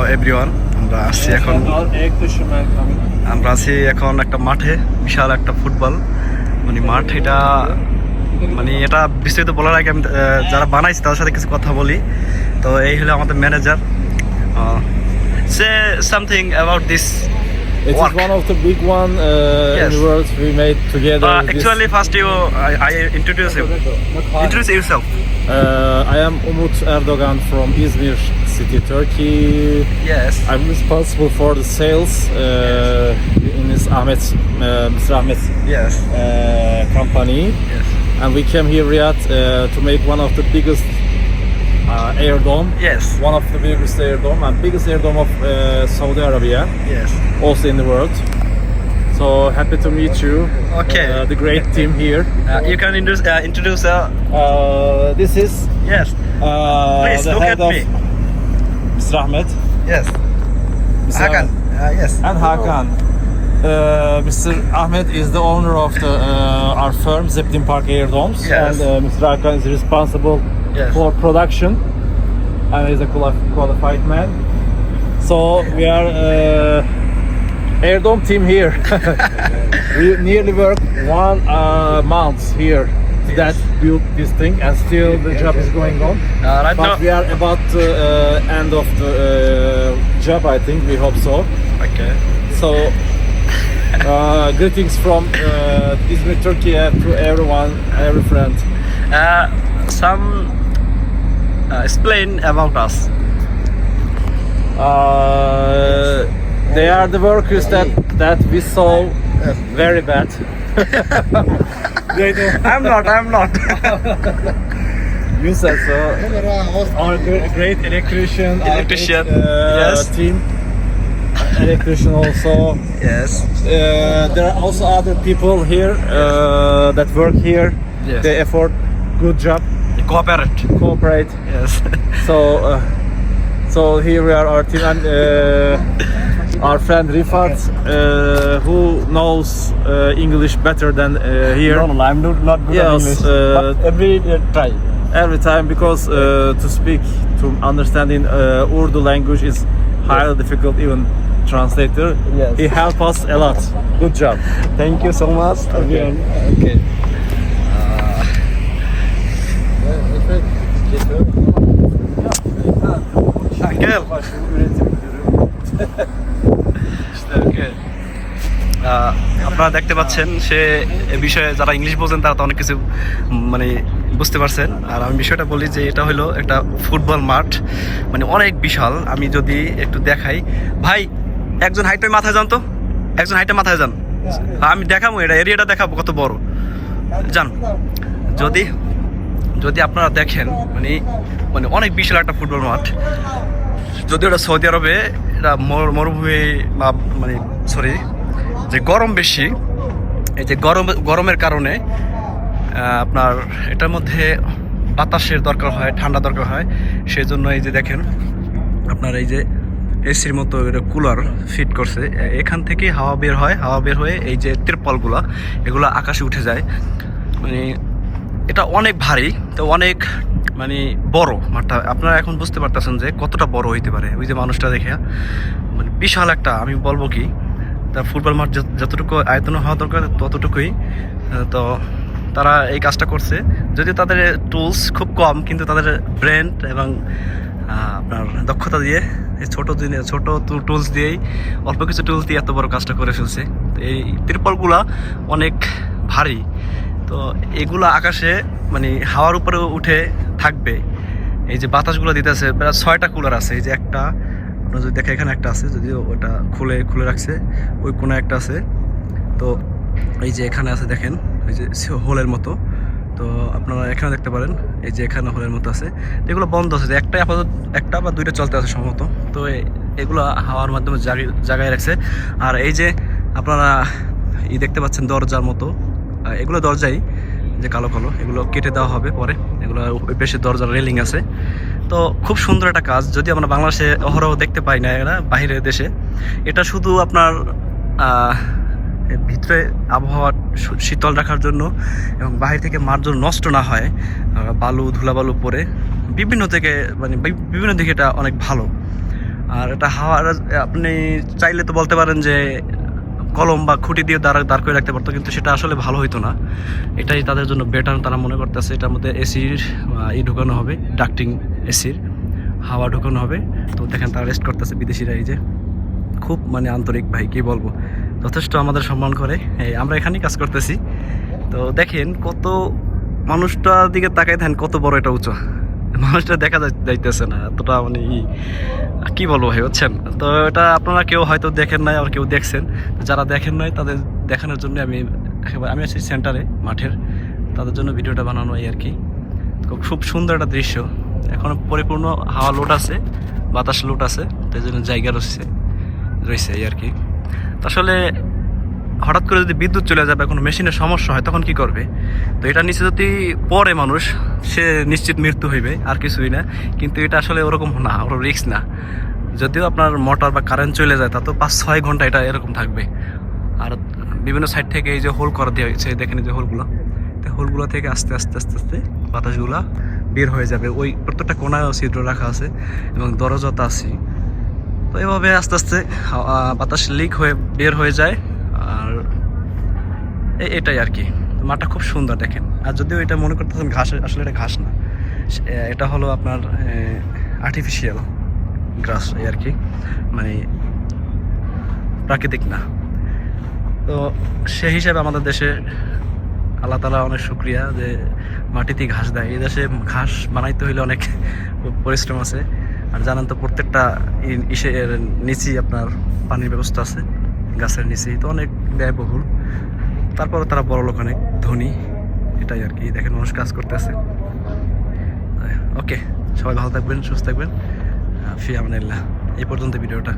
Hello everyone, আমরা আছি এখন একটা মাঠে, বিশাল একটা ফুটবল মাঠ। এটা এটা বিস্তারিত বলার আগে আমি যারা বানাইছে তাদের সাথে কিছু কথা বলি। তো এই হলো আমাদের manager. Say something about this It work. is one of the big one Yes. in the world we made together. Actually, first I introduce you. Introduce yourself. I am Umut Erdogan from Izmir city, Turkey. Yes. I'm responsible for the sales in this Mr. Ahmet's Yes. company. Yes. And we came here Riyadh to make one of the biggest Airdome. Yes. One of the biggest Airdome and biggest Airdome of Saudi Arabia. Yes. Also in the world. So happy to meet you. Okay. The great team here. You can introduce. This is Yes. Please the look head at of me. Mr. Ahmet. Yes. Mr. Hakan. Yes. And Hakan. Mr. Ahmet is the owner of the our firm Zeppelin Park Airdomes. Yes. And Mr. Hakan is responsible Yes. for production and is a qualified man. So we are Airdome team here. We nearly worked 1 month here that built this thing, and still the job is going on. Right But now. we are about the end of the job, I think. We hope so. Okay. So greetings from Izmir, Turkey, to everyone, every friend. Some explain about us. They are the workers that we saw very bad. They do. I'm not. You said so. Our great electrician. Electrician, Our great, yes. Team. Electrician also. Yes. There are also other people here that work here. Yes. They afford good job. Cooperate. Yes. So here we are, our team, and our friend Rifat, who knows English better than here. No, I'm not good at Yes, English. But every try. Every time, because to speak, to understanding Urdu language is highly difficult, even translator. Yes. He helped us a lot. Good job. Thank you so much. Okay. Uncle. Okay. আপনারা দেখতে পাচ্ছেন সে এ বিষয়ে যারা English বোঝেন তারা তো অনেক কিছু বুঝতে পারছেন। আর আমি বিষয়টা বলি যে এটা হলো একটা ফুটবল মাঠ, অনেক বিশাল। আমি যদি একটু দেখাই, ভাই একজন হাইটে মাথায় যান তো, একজন হাইটে মাথায় যান, আমি দেখাবো এটা এরিয়াটা দেখাবো কত বড় যান। যদি আপনারা দেখেন অনেক বিশাল একটা ফুটবল মাঠ। যদিও এটা সৌদি আরবে, এটা মরুভূমি বা সরি যে গরম বেশি, এই যে গরমের কারণে আপনার এটার মধ্যে বাতাসের দরকার হয়, ঠান্ডা দরকার হয়। সেই জন্য এই যে দেখেন আপনার এই যে এসির মতো কুলার ফিট করছে, এখান থেকে হাওয়া বের হয়, হাওয়া বের হয়ে এই যে তিরপলগুলা এগুলো আকাশে উঠে যায়। এটা অনেক ভারী, তো অনেক বড় মাঠটা। আপনারা এখন বুঝতে পারতেছেন যে কতটা বড় হইতে পারে। ওই যে মানুষটা দেখে বিশাল একটা, আমি বলবো কি তার ফুটবল মাঠ যতটুকু আয়তন হওয়া দরকার ততটুকুই। তো তারা এই কাজটা করছে, যদিও তাদের টুলস খুব কম, কিন্তু তাদের ব্রেন এবং আপনার দক্ষতা দিয়ে এই ছোট টুলস দিয়েই, অল্প কিছু টুলস দিয়ে এত বড় কাজটা করে ফেলছে। তো এই তিরপলগুলা অনেক ভারী, তো এগুলো আকাশে হাওয়ার উপরে উঠে থাকবে। এই যে বাতাসগুলো দিতেছে, প্রায় 6টা কুলার আছে। এই যে একটা আপনারা যদি দেখেন, এখানে একটা আছে, যদিও ওটা খুলে রাখছে, ওই কোণে একটা আছে। তো এই যে এখানে আছে দেখেন, ওই যে হোলের মতো। তো আপনারা এখানে দেখতে পারেন, এই যে এখানে হোলের মতো আছে। এগুলো বন্ধ আছে, একটা বা 2টা চলতে আছে সম্ভবত। তো এগুলো হাওয়ার মাধ্যমে জায়গায় রাখছে। আর এই যে আপনারা দেখতে পাচ্ছেন দরজার মতো, এগুলো দরজাই যে কালো এগুলো কেটে দেওয়া হবে পরে। এগুলো ওই পাশে দরজার রেলিং আছে। তো খুব সুন্দর একটা কাজ, যদি আমরা বাংলাদেশে অহরহ দেখতে পাই না, এরা বাইরের দেশে। এটা শুধু আপনার ভিতরে আবহাওয়া শীতল রাখার জন্য এবং বাহির থেকে মাঠ যেন নষ্ট না হয়, ধুলাবালু পরে বিভিন্ন দিকে এটা অনেক ভালো। আর এটা হাওয়ার আপনি চাইলে তো বলতে পারেন যে কলম বা খুঁটি দিয়ে দাঁড় করে রাখতে পারতো, কিন্তু সেটা আসলে ভালো হইতো না। এটাই তাদের জন্য বেটার তারা মনে করতেছে। এটার মধ্যে এসির ঢুকানো হবে, ডাক্টিং এসির হাওয়া ঢুকানো হবে। তো দেখেন তারা রেস্ট করতেছে বিদেশিরা, এই যে খুব মানে আন্তরিক ভাই, কি বলবো, যথেষ্ট আমাদের সম্মান করে। আমরা এখানেই কাজ করতেছি। তো দেখেন কত মানুষটার দিকে তাকাই দেন, কত বড় এটা উঁচু, মানুষটা দেখা যাইতেছে না এতটা মানে কি বলবো ভাই, বুঝছেন? তো এটা আপনারা কেউ হয়তো দেখেন নাই, আর কেউ দেখছেন। যারা দেখেন নাই তাদের দেখানোর জন্য আমি আছি সেন্টারে মাঠের, তাদের জন্য ভিডিওটা বানানো এই আর কি। খুব সুন্দর একটা দৃশ্য। এখন পরিপূর্ণ হাওয়া লোট আছে, বাতাস লোট আছে, তাই জন্য জায়গা রয়েছে এই আর কি। আসলে হঠাৎ করে যদি বিদ্যুৎ চলে যায় বা কোনো মেশিনের সমস্যা হয় তখন কি করবে? তো এটা নিচে যদি পড়ে মানুষ, সে নিশ্চিত মৃত্যু হইবে, আর কিছুই না। কিন্তু এটা আসলে ওরকম না, ওর রিস্ক না। যদিও আপনার মোটর বা কারেন্ট চলে যায়, তা তো 5-6 ঘন্টা এটা এরকম থাকবে। আর বিভিন্ন সাইড থেকে এই যে হোল করে দেওয়া হয়েছে, দেখেন এই যে হোলগুলো, তো হোলগুলো থেকে আস্তে আস্তে আস্তে আস্তে বাতাসগুলো বের হয়ে যাবে। ওই প্রত্যেকটা কোনায় ছিদ্র রাখা আছে এবং দরজা তো আছে। তো এভাবে আস্তে আস্তে বাতাস লিক হয়ে বের হয়ে যায়। আর এটাই আর কি। মাঠটা খুব সুন্দর দেখেন। আর যদিও এটা মনে করতেছেন ঘাস, আসলে এটা ঘাস না, এটা হলো আপনার আর্টিফিশিয়াল গ্রাস এই আর কি, মানে প্রাকৃতিক না। তো সেই হিসাবে আমাদের দেশে আল্লাহ তাআলা অনেক শুকরিয়া যে মাটিতেই ঘাস দেয়। এই দেশে ঘাস বানাইতে হইলে অনেক পরিশ্রম আছে। আর জানেন তো প্রত্যেকটা ইসের নিচেই আপনার পানির ব্যবস্থা আছে, গাছের নিচেই, তো অনেক ব্যয়বহুল। তারপরে তারা বড় লোক, অনেক ধনী, এটাই আর কি। দেখেন মানুষ কাজ করতেছে। ওকে, সবাই ভালো থাকবেন, সুস্থ থাকবেন। ফি আমানিল্লাহ। এই পর্যন্ত ভিডিওটা।